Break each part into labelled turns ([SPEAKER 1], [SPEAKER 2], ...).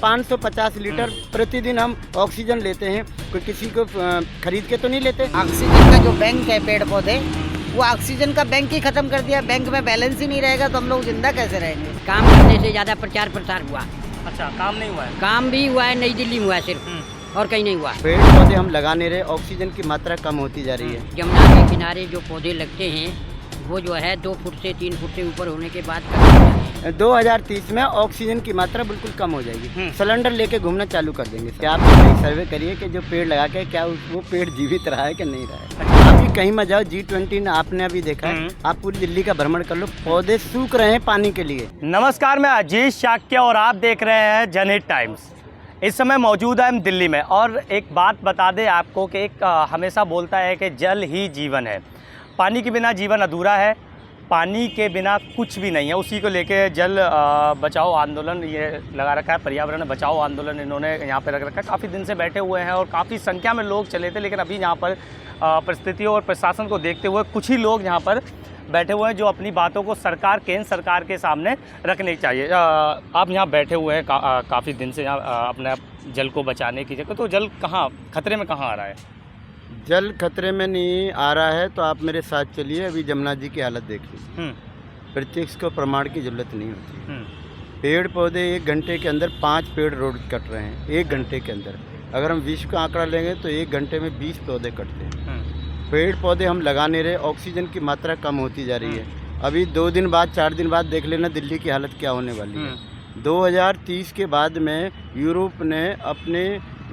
[SPEAKER 1] 550 litre प्रतिदिन हम oxygen लेते हैं। कोई किसी को खरीद के तो नहीं लेते।
[SPEAKER 2] ऑक्सीजन का जो बैंक है पेड़ पौधे, वो ऑक्सीजन का बैंक ही खत्म कर दिया। बैंक में बैलेंस ही नहीं रहेगा तो हम लोग जिंदा कैसे रहेंगे।
[SPEAKER 3] काम करने से ज्यादा प्रचार प्रसार हुआ।
[SPEAKER 4] अच्छा, काम नहीं हुआ है?
[SPEAKER 3] काम भी हुआ है, नई दिल्ली में हुआ है सिर्फ, और कहीं नहीं हुआ।
[SPEAKER 1] पेड़ पौधे हम लगा नहीं रहे, ऑक्सीजन की मात्रा कम होती जा रही है।
[SPEAKER 3] यमुना के किनारे जो पौधे लगते हैं वो जो है 2 फुट से 3 फुट से ऊपर होने के बाद
[SPEAKER 1] 2030 में ऑक्सीजन की मात्रा बिल्कुल कम हो जाएगी। सिलेंडर लेके घूमना चालू कर देंगे। क्या आप कहीं सर्वे करिए कि जो पेड़ लगा के क्या वो पेड़ जीवित रहा है कि नहीं रहा है। अभी कहीं मत जाओ, G20 आपने अभी देखा है, आप पूरी दिल्ली का भ्रमण कर लो, पौधे सूख रहे हैं पानी के लिए।
[SPEAKER 4] नमस्कार, मैं अजीत शाक्य और आप देख रहे हैं जनहित टाइम्स। इस समय मौजूद है हम दिल्ली में, और एक बात बता दें आपको कि एक हमेशा बोलता है कि जल ही जीवन है। पानी के बिना जीवन अधूरा है, पानी के बिना कुछ भी नहीं है। उसी को लेके जल बचाओ आंदोलन ये लगा रखा है, पर्यावरण बचाओ आंदोलन इन्होंने यहाँ पे रख रखा है। काफ़ी दिन से बैठे हुए हैं और काफ़ी संख्या में लोग चले थे, लेकिन अभी यहाँ पर परिस्थितियों और प्रशासन को देखते हुए कुछ ही लोग यहाँ पर बैठे हुए हैं जो अपनी बातों को सरकार, केंद्र सरकार के सामने रखनी चाहिए। आप यहाँ बैठे हुए हैं काफ़ी दिन से यहाँ अपने जल को बचाने की जगह, तो जल कहाँ खतरे में कहाँ आ रहा है?
[SPEAKER 1] जल खतरे में नहीं आ रहा है तो आप मेरे साथ चलिए, अभी जमुना जी की हालत देख लीजिए। प्रत्यक्ष को प्रमाण की जरूरत नहीं होती। पेड़ पौधे 1 घंटे के अंदर 5 पेड़ रोड कट रहे हैं 1 घंटे के अंदर। अगर हम विश्व का आंकड़ा लेंगे तो 1 घंटे में 20 पौधे कटते हैं। पेड़ पौधे हम लगा नहीं रहे, ऑक्सीजन की मात्रा कम होती जा रही है। अभी 2 दिन बाद 4 दिन बाद देख लेना दिल्ली की हालत क्या होने वाली है। 2030 के बाद में यूरोप ने अपने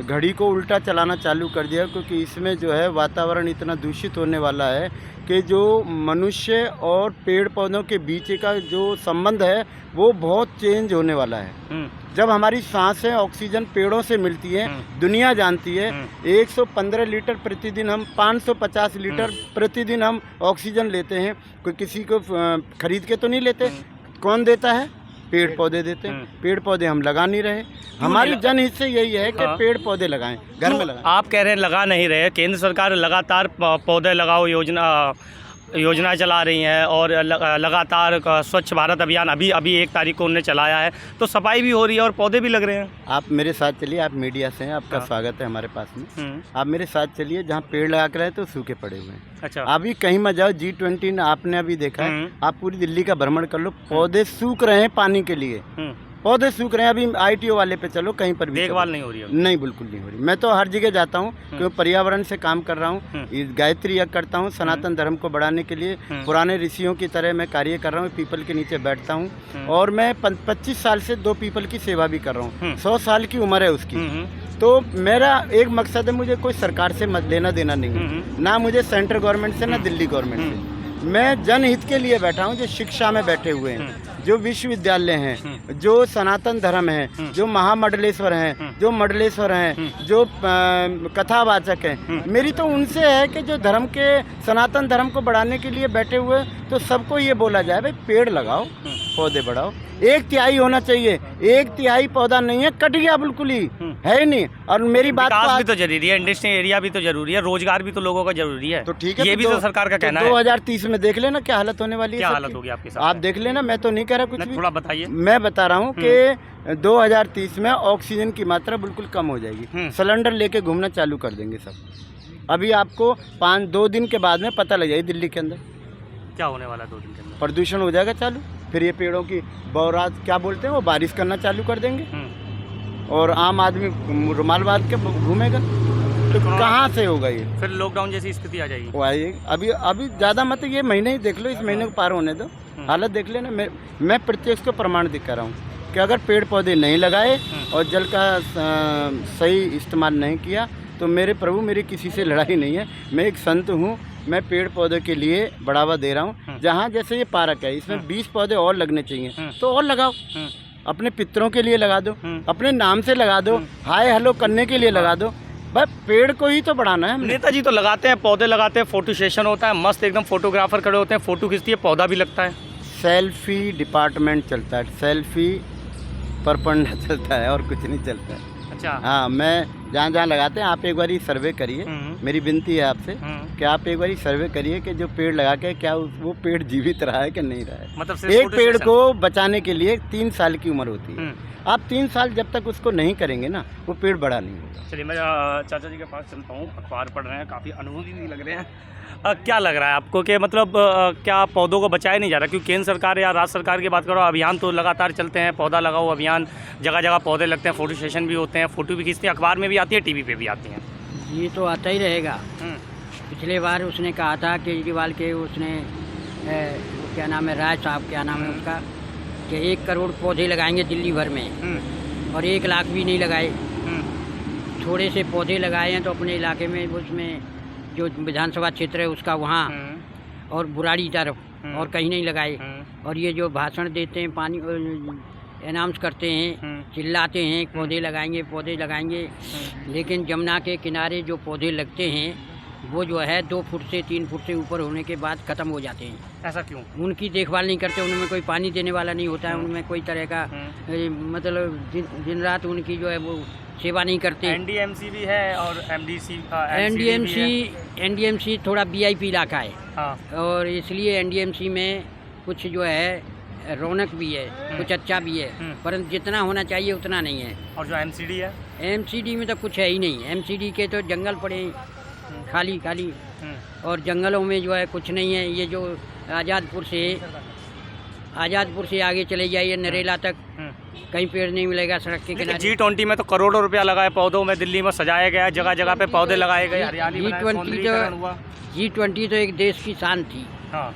[SPEAKER 1] घड़ी को उल्टा चलाना चालू कर दिया, क्योंकि इसमें जो है वातावरण इतना दूषित होने वाला है कि जो मनुष्य और पेड़ पौधों के बीच का जो संबंध है वो बहुत चेंज होने वाला है। जब हमारी सांसें ऑक्सीजन पेड़ों से मिलती है, दुनिया जानती है 115 लीटर प्रतिदिन हम 550 लीटर प्रतिदिन हम ऑक्सीजन लेते हैं। कोई किसी को खरीद के तो नहीं लेते। कौन देता है? पेड़ पौधे देते हैं। पेड़ पौधे हम लगा नहीं रहे। हमारी जनहित से यही है कि पेड़ पौधे लगाएं, घर में लगाएं।
[SPEAKER 4] आप कह रहे हैं लगा नहीं रहे, केंद्र सरकार लगातार पौधे लगाओ योजना चला रही हैं और लगातार स्वच्छ भारत अभियान अभी 1 तारीख को उन्होंने चलाया है, तो सफाई भी हो रही है और पौधे भी लग रहे हैं।
[SPEAKER 1] आप मेरे साथ चलिए, आप मीडिया से हैं, आपका स्वागत है हमारे पास में। आप मेरे साथ चलिए, जहाँ पेड़ लगा कर रहे तो सूखे पड़े हुए हैं।
[SPEAKER 4] अच्छा,
[SPEAKER 1] अभी कहीं मत जाओ, G20 आपने अभी देखा है, आप पूरी दिल्ली का भ्रमण कर लो, पौधे सूख रहे हैं पानी के लिए। पौधे सूख रहे हैं। अभी ITO वाले पे चलो, कहीं पर भी
[SPEAKER 4] देखभाल नहीं हो रही है।
[SPEAKER 1] नहीं, बिल्कुल नहीं हो रही। मैं तो हर जगह जाता हूँ क्योंकि पर्यावरण से काम कर रहा हूँ। गायत्री यज्ञ करता हूँ सनातन धर्म को बढ़ाने के लिए। पुराने ऋषियों की तरह मैं कार्य कर रहा हूँ। पीपल के नीचे बैठता हूँ और मैं 25 साल से 2 पीपल की सेवा भी कर रहा हूँ। 100 साल की उम्र है उसकी। तो मेरा एक मकसद है, मुझे कोई सरकार से लेना देना नहीं है, ना मुझे सेंट्रल गवर्नमेंट से ना दिल्ली गवर्नमेंट से। मैं जनहित के लिए बैठा हूँ, जो शिक्षा में बैठे हुए हैं, जो विश्वविद्यालय हैं, जो सनातन धर्म है, जो महामंडलेश्वर हैं, जो मंडलेश्वर हैं, जो कथावाचक हैं। मेरी तो उनसे है कि जो धर्म के सनातन धर्म को बढ़ाने के लिए बैठे हुए, तो सबको ये बोला जाए भाई पेड़ लगाओ, पौधे बढ़ाओ। 1/3 होना चाहिए, 1/3 पौधा नहीं है, कट गया बिल्कुल ही है ही नहीं। और मेरी बात
[SPEAKER 4] भी तो जरूरी है, इंडस्ट्रियल एरिया भी तो जरूरी है, रोजगार भी तो लोगों का जरूरी है।
[SPEAKER 1] तो ठीक है,
[SPEAKER 4] ये भी तो सरकार का कहना है।
[SPEAKER 1] 2030 में देख लेना क्या हालत होने वाली है।
[SPEAKER 4] क्या हालत होगी आपके साथ?
[SPEAKER 1] आप देख लेना, मैं तो नहीं कह रहा कुछ भी।
[SPEAKER 4] थोड़ा बताइए।
[SPEAKER 1] मैं बता रहा हूँ कि 2030 में ऑक्सीजन की मात्रा बिल्कुल कम हो जाएगी। सिलेंडर लेके घूमना चालू कर देंगे सब। अभी आपको 2 दिन के बाद में पता लग जाएगी दिल्ली के अंदर
[SPEAKER 4] क्या होने वाला है। 2 दिन के अंदर प्रदूषण
[SPEAKER 1] हो जाएगा चालू। फिर ये पेड़ों की बौरात क्या बोलते हैं, वो बारिश करना चालू कर देंगे और आम आदमी रुमाल बांध के घूमेगा। तो कहाँ से होगा ये?
[SPEAKER 4] फिर लॉकडाउन जैसी स्थिति आ जाएगी।
[SPEAKER 1] वो आएगी। अभी ज़्यादा मत, ये महीने ही देख लो, इस महीने को पार होने दो, हालत देख लेना। मैं प्रत्यक्ष को प्रमाण दिखा रहा हूँ कि अगर पेड़ पौधे नहीं लगाए और जल का सही इस्तेमाल नहीं किया तो मेरे प्रभु, मेरी किसी से लड़ाई नहीं है। मैं एक संत हूँ, मैं पेड़ पौधे के लिए बढ़ावा दे रहा हूँ। जहाँ जैसे ये पार्क है, इसमें 20 पौधे और लगने चाहिए, तो और लगाओ। अपने पितरों के लिए लगा दो, अपने नाम से लगा दो, हाय हेलो करने के लिए लगा दो। बस पेड़ को ही तो बढ़ाना है।
[SPEAKER 4] नेताजी तो लगाते हैं, पौधे लगाते हैं, फोटो सेशन होता है, मस्त एकदम फोटोग्राफर खड़े होते हैं, फोटो खींचती है, पौधा भी लगता है।
[SPEAKER 1] सेल्फी डिपार्टमेंट चलता है, सेल्फी पर पढ़ना चलता है और कुछ नहीं चलता है।
[SPEAKER 4] अच्छा,
[SPEAKER 1] हाँ, मैं जहाँ जहाँ लगाते हैं आप एक बार सर्वे करिए। मेरी विनती है आपसे कि आप एक बार सर्वे करिए कि जो पेड़ लगा के क्या वो पेड़ जीवित रहा है कि नहीं रहा है।
[SPEAKER 4] मतलब सिर्फ
[SPEAKER 1] एक पेड़ को बचाने के लिए 3 साल की उम्र होती है। आप 3 साल जब तक उसको नहीं करेंगे ना, वो पेड़ बड़ा नहीं होगा।
[SPEAKER 4] चलिए मैं चाचा जी के पास चलता हूँ। अखबार पढ़ रहे हैं, काफ़ी अनुभवी भी लग रहे हैं। क्या लग रहा है आपको कि मतलब क्या पौधों को बचाया नहीं जा रहा? क्योंकि केंद्र सरकार या राज्य सरकार की बात करो, अभियान तो लगातार चलते हैं, पौधा लगाओ अभियान, जगह जगह पौधे लगते हैं, फोटो सेशन भी होते हैं, फ़ोटो भी खींचते हैं, अखबार में भी आती है, टीवी पे भी आती हैं।
[SPEAKER 3] ये तो आता ही रहेगा। पिछले बार उसने कहा था केजरीवाल के, उसने क्या नाम है, राय साहब क्या नाम है उसका, कि 1 करोड़ पौधे लगाएंगे दिल्ली भर में, और 1 लाख भी नहीं लगाए। थोड़े से पौधे लगाए हैं तो अपने इलाके में, उसमें जो विधानसभा क्षेत्र है उसका वहाँ, और बुराड़ी तरफ, और कहीं नहीं लगाए। और ये जो भाषण देते हैं, पानी अनाउंस करते हैं, चिल्लाते हैं पौधे लगाएंगे, लेकिन जमुना के किनारे जो पौधे लगते हैं वो जो है 2 फुट से 3 फुट से ऊपर होने के बाद ख़त्म हो जाते हैं।
[SPEAKER 4] ऐसा क्यों?
[SPEAKER 3] उनकी देखभाल नहीं करते, उनमें कोई पानी देने वाला नहीं होता है, उनमें कोई तरह का मतलब दिन रात उनकी जो है वो सेवा नहीं करते।
[SPEAKER 4] एनडीएमसी भी है और एमडीसी,
[SPEAKER 3] एनडीएमसी थोड़ा वीआईपी इलाका है।
[SPEAKER 4] हाँ।
[SPEAKER 3] और इसलिए एनडीएमसी में कुछ जो है रौनक भी है, कुछ अच्छा भी है, परंतु जितना होना चाहिए उतना नहीं है।
[SPEAKER 4] और जो एमसीडी है,
[SPEAKER 3] एमसीडी में तो कुछ है ही नहीं। एमसीडी के तो जंगल पड़े खाली, और जंगलों में जो है कुछ नहीं है। ये जो आज़ादपुर से आगे चले जाइए नरेला तक, कहीं पेड़ नहीं मिलेगा सड़क के किनारे।
[SPEAKER 4] G20 में तो करोड़ों रुपया लगाए पौधों में, दिल्ली में सजाया गया, जगह जगह पे पौधे लगाए गए, हरियाली
[SPEAKER 3] G20 तो एक देश की शान थी।
[SPEAKER 4] हाँ।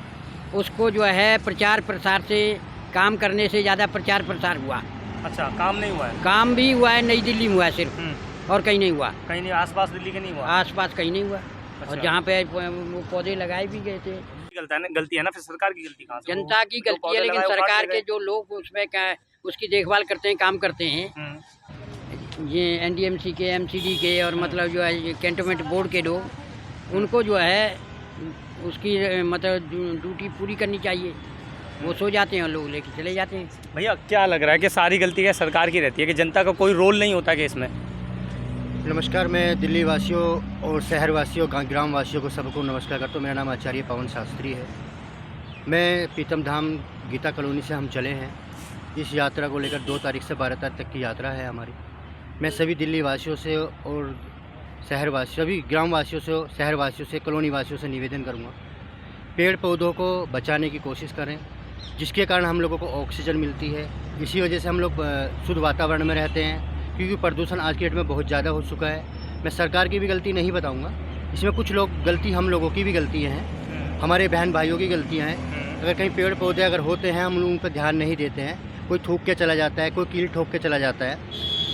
[SPEAKER 3] उसको जो है प्रचार प्रसार से, काम करने से ज़्यादा प्रचार प्रसार हुआ।
[SPEAKER 4] अच्छा, काम नहीं हुआ है?
[SPEAKER 3] काम भी हुआ है, नई दिल्ली में हुआ है सिर्फ, और कहीं नहीं हुआ।
[SPEAKER 4] कहीं नहीं, आसपास दिल्ली के नहीं हुआ?
[SPEAKER 3] आसपास कहीं नहीं हुआ।
[SPEAKER 4] अच्छा।
[SPEAKER 3] और जहाँ पे वो पौधे लगाए भी गए थे।
[SPEAKER 4] गलती है ना, फिर सरकार की गलती कहाँ से?
[SPEAKER 3] जनता की गलती है, लेकिन सरकार के जो लोग उसमें उसकी देखभाल करते हैं, काम करते हैं, ये एनडीएमसी के, एमसीडी के, और मतलब जो है कैंटोनमेंट बोर्ड के लोग, उनको जो है उसकी मतलब ड्यूटी पूरी करनी चाहिए। वो सो जाते हैं और लोग लेके चले जाते हैं।
[SPEAKER 4] भैया क्या लग रहा है कि सारी गलती क्या सरकार की रहती है, कि जनता का कोई रोल नहीं होता कि इसमें?
[SPEAKER 5] नमस्कार, मैं दिल्ली वासियों और शहर वासियों, ग्राम वासियों को सबको नमस्कार करता हूँ। मेरा नाम आचार्य पवन शास्त्री है। मैं पीतम धाम गीता कॉलोनी से हम चले हैं। इस यात्रा को लेकर 2 तारीख से 12 तारीख तक की यात्रा है हमारी। मैं सभी दिल्ली वासियों से और शहर वासियों, सभी ग्राम वासियों से, शहर वासियों से, कॉलोनी वासियों से निवेदन करूँगा, पेड़ पौधों को बचाने की कोशिश करें, जिसके कारण हम लोगों को ऑक्सीजन मिलती है। इसी वजह से हम लोग शुद्ध वातावरण में रहते हैं, क्योंकि प्रदूषण आज की डेट में बहुत ज़्यादा हो चुका है। मैं सरकार की भी गलती नहीं बताऊंगा, इसमें कुछ लोग गलती, हम लोगों की भी गलतियां हैं, हमारे बहन भाइयों की गलतियां हैं। अगर कहीं पेड़ पौधे अगर होते हैं, हम लोग उन पर ध्यान नहीं देते हैं, कोई थूक के चला जाता है, कोई कील ठोक के चला जाता है।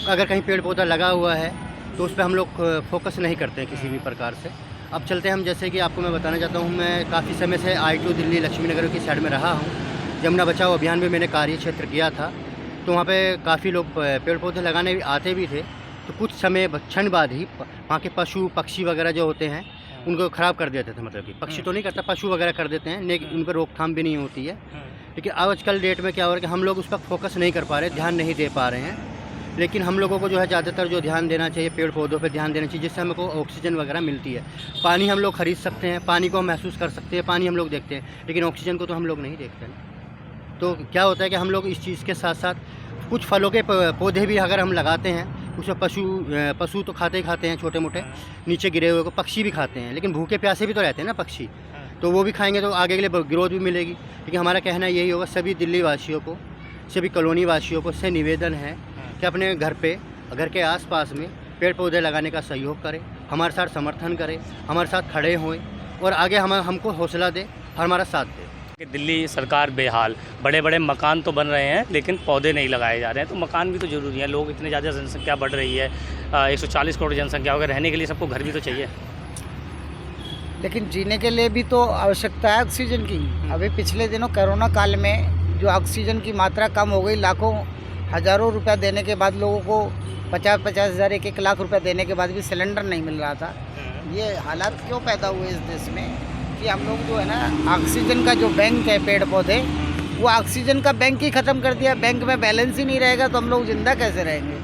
[SPEAKER 5] अगर कहीं पेड़ पौधा लगा हुआ है तो उस पर हम लोग फोकस नहीं करते हैं किसी भी प्रकार से। अब चलते हैं हम, जैसे कि आपको मैं बताना चाहता हूँ, मैं काफ़ी समय से I2 दिल्ली लक्ष्मी नगर की साइड में रहा हूँ। यमुना बचाओ अभियान में मैंने कार्य क्षेत्र किया था, तो वहाँ पे काफ़ी लोग पेड़ पौधे लगाने भी आते भी थे। तो कुछ समय क्षण बाद ही वहाँ के पशु पक्षी वगैरह जो होते हैं उनको ख़राब कर देते थे। मतलब कि पक्षी तो नहीं करता, पशु वगैरह कर देते हैं, लेकिन उन पर रोकथाम भी नहीं होती है। लेकिन आजकल डेट में क्या हो रहा है कि हम लोग उस पर फोकस नहीं कर पा रहे, ध्यान नहीं दे पा रहे हैं। लेकिन हम लोगों को जो है ज़्यादातर जो ध्यान देना चाहिए, पेड़ पौधों पर ध्यान देना चाहिए, जिससे हमको ऑक्सीजन वगैरह मिलती है। पानी हम लोग खरीद सकते हैं, पानी को हम महसूस कर सकते हैं, पानी हम लोग देखते हैं, लेकिन ऑक्सीजन को तो हम लोग नहीं देखते हैं। तो क्या होता है कि हम लोग इस चीज़ के साथ साथ कुछ फलों के पौधे भी अगर हम लगाते हैं, उसमें पशु तो खाते ही खाते हैं, छोटे मोटे नीचे गिरे हुए को पक्षी भी खाते हैं, लेकिन भूखे प्यासे भी तो रहते हैं ना पक्षी, तो वो भी खाएंगे तो आगे के लिए ग्रोथ भी मिलेगी। लेकिन हमारा कहना यही होगा, सभी दिल्ली वासियों को, सभी कॉलोनी वासियों को से निवेदन है कि अपने घर पे, घर के आसपास में पेड़ पौधे लगाने का सहयोग करें, हमारे साथ समर्थन करें, हमारे साथ खड़े होएं और आगे हमको हौसला दें, हमारा साथ दें।
[SPEAKER 4] दिल्ली सरकार बेहाल, बड़े बड़े मकान तो बन रहे हैं लेकिन पौधे नहीं लगाए जा रहे हैं। तो मकान भी तो ज़रूरी है, लोग इतने ज़्यादा जनसंख्या बढ़ रही है, 140 करोड़ जनसंख्या होकर रहने के लिए सबको घर भी तो चाहिए।
[SPEAKER 2] लेकिन जीने के लिए भी तो आवश्यकता है ऑक्सीजन की। अभी पिछले दिनों कोरोना काल में जो ऑक्सीजन की मात्रा कम हो गई, लाखों हज़ारों रुपया देने के बाद लोगों को 50-50 हज़ार 1-1 लाख रुपया देने के बाद भी सिलेंडर नहीं मिल रहा था। ये हालात क्यों पैदा हुए इस देश में कि हम लोग जो है ना, ऑक्सीजन का जो बैंक है पेड़ पौधे, वो ऑक्सीजन का बैंक ही ख़त्म कर दिया। बैंक में बैलेंस ही नहीं रहेगा तो हम लोग ज़िंदा कैसे रहेंगे।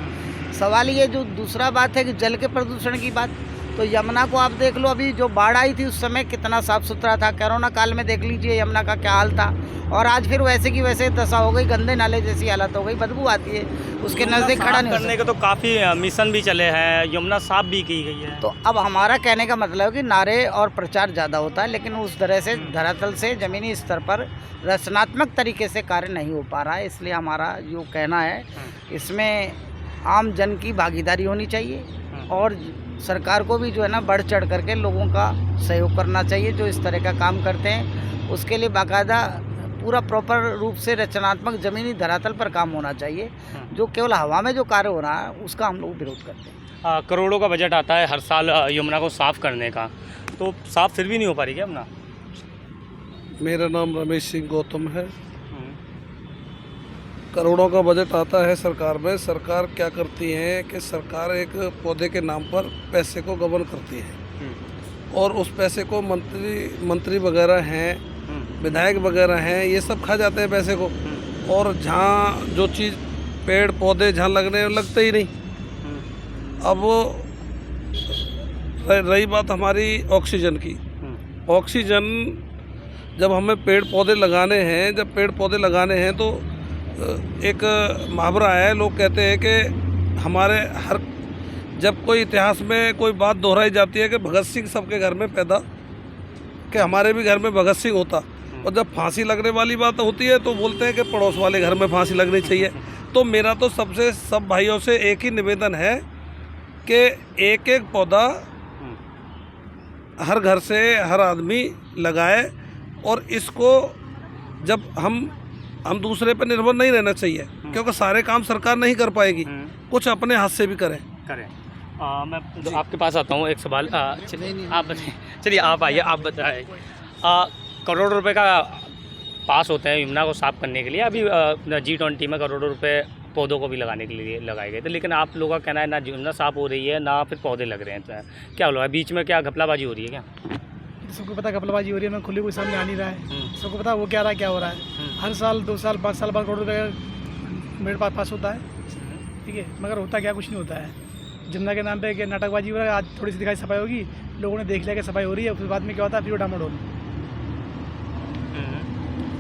[SPEAKER 2] सवाल ये जो दूसरा बात है कि जल के प्रदूषण की बात, तो यमुना को आप देख लो, अभी जो बाढ़ आई थी उस समय कितना साफ सुथरा था। कोरोना काल में देख लीजिए यमुना का क्या हाल था, और आज फिर वैसे की वैसे दशा हो गई, गंदे नाले जैसी हालत हो गई, बदबू आती है, उसके नज़दीक खड़ा नहीं हो
[SPEAKER 4] करने के तो काफ़ी मिशन भी चले हैं, यमुना साफ भी की गई है।
[SPEAKER 2] तो अब हमारा कहने का मतलब है कि नारे और प्रचार ज़्यादा होता है, लेकिन उस तरह से धरातल से ज़मीनी स्तर पर रचनात्मक तरीके से कार्य नहीं हो पा रहा है। इसलिए हमारा जो कहना है, इसमें आम जन की भागीदारी होनी चाहिए, और सरकार को भी जो है ना बढ़ चढ़ करके लोगों का सहयोग करना चाहिए। जो इस तरह का काम करते हैं उसके लिए बाकायदा पूरा प्रॉपर रूप से रचनात्मक ज़मीनी धरातल पर काम होना चाहिए। जो केवल हवा में जो कार्य हो रहा है उसका हम लोग विरोध करते हैं।
[SPEAKER 4] करोड़ों का बजट आता है हर साल यमुना को साफ़ करने का, तो साफ़ फिर भी नहीं हो पा रही क्या यमुना?
[SPEAKER 6] मेरा नाम रमेश सिंह गौतम है। करोड़ों का बजट आता है सरकार में। सरकार क्या करती है कि सरकार एक पौधे के नाम पर पैसे को गबन करती है, और उस पैसे को मंत्री वगैरह हैं, विधायक वगैरह हैं, ये सब खा जाते हैं पैसे को। और जहाँ जो चीज़ पेड़ पौधे जहाँ लगते ही नहीं। अब रही बात हमारी ऑक्सीजन की, ऑक्सीजन जब हमें पेड़ पौधे लगाने हैं, तो एक मुहावरा है, लोग कहते हैं कि हमारे जब कोई इतिहास में कोई बात दोहराई जाती है कि भगत सिंह सबके घर में पैदा, कि हमारे भी घर में भगत सिंह होता, और जब फांसी लगने वाली बात होती है तो बोलते हैं कि पड़ोस वाले घर में फांसी लगनी चाहिए। तो मेरा तो सब भाइयों से एक ही निवेदन है कि एक एक पौधा हर घर से हर आदमी लगाए, और इसको जब हम दूसरे पर निर्भर नहीं रहना चाहिए, क्योंकि सारे काम सरकार नहीं कर पाएगी, कुछ अपने हाथ से भी करें।
[SPEAKER 4] मैं आपके पास आता हूँ, एक सवाल चलिए आप आइए, आप बताएं। करोड़ रुपए का पास होते हैं यमुना को साफ़ करने के लिए। अभी G20 में करोड़ों रुपए पौधों को भी लगाने के लिए लगाए गए थे, लेकिन आप लोगों का कहना है ना यमुना साफ़ हो रही है ना फिर पौधे लग रहे हैं। तो क्या हुआ बीच में, क्या घपलाबाजी हो रही है क्या?
[SPEAKER 7] सबको पता घपलाबाजी हो रही है ना, खुले कोई सामने आ नहीं रहा है। सबको पता वो क्या रहा है, क्या हो रहा है। हर साल 2 साल 5 साल बाद करोड़ रुपये मेरे पास होता है, ठीक है, मगर होता क्या, कुछ नहीं होता है। जमुना के नाम पे कि नाटकबाजी हो रहा है। आज थोड़ी सी दिखाई सफाई होगी, लोगों ने देख लिया कि सफाई हो रही है, उसके बाद में क्या होता है, फिर डामाडोल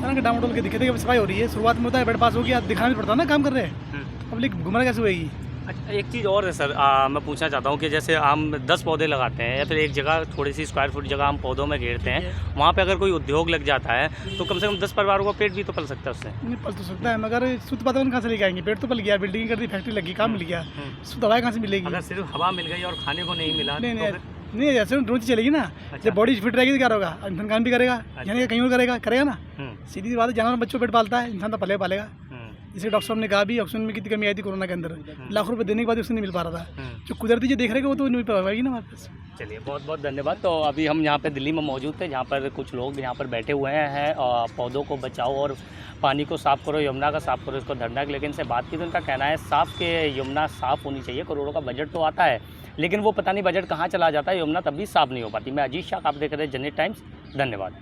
[SPEAKER 7] के डामाडोल के दिखे थे कि सफाई हो रही है। शुरुआत में होता है, बेड पास हो गया, दिखाना भी पड़ता है ना, काम कर रहे हैं, पब्लिक घुमना कैसे होगी।
[SPEAKER 4] अच्छा, एक चीज़ और है सर, मैं पूछना चाहता हूँ कि जैसे हम 10 पौधे लगाते हैं या फिर एक जगह थोड़ी सी स्क्वायर फुट जगह हम पौधों में घेरते हैं, वहाँ पे अगर कोई उद्योग लग जाता है तो कम से कम 10 परिवारों का पेट भी तो पल सकता है उससे।
[SPEAKER 7] नहीं पल तो सकता है, मगर शुद्ध वातावरण कहाँ से लेके आएंगे? पेट तो पल गया, बिल्डिंग कर दी, फैक्ट्री लगी, काम मिल गया, शुद्ध हवा कहाँ से मिलेगी?
[SPEAKER 4] अगर सिर्फ हवा मिल गई और खाने को नहीं मिला
[SPEAKER 7] नहीं ऐसे रोज चलेगी ना। जब बॉडी फिट रहेगी तो क्या होगा, इंसान काम भी करेगा, यानी कहीं और करेगा ना। सीधी सी बात है, जानवर बच्चों पेट पालता है, इंसान तो पालेगा। जैसे डॉक्टर साहब ने कहा भी, ऑक्सीजन में कितनी कमी आई थी कोरोना के अंदर, लाखों रुपए देने के बाद ऑक्सीजन नहीं मिल पा रहा था। जो कुदरती जो देख रहे वो तो नहीं मिल पाएगी ना हमारे पास।
[SPEAKER 4] चलिए, बहुत बहुत धन्यवाद। तो अभी हम यहाँ पे दिल्ली में मौजूद थे, जहाँ पर कुछ लोग यहाँ पर बैठे हुए हैं और पौधों को बचाओ और पानी को साफ़ करो, यमुना का साफ़ करो, इसको धरना। लेकिन से बात की तो उनका कहना है साफ़ के यमुना साफ़ होनी चाहिए। करोड़ों का बजट तो आता है, लेकिन वो पता नहीं बजट कहाँ चला जाता है, यमुना तब भी साफ़ नहीं हो पाती। मैं अजीत शाह, आप देख रहे हैं जनहित टाइम्स। धन्यवाद।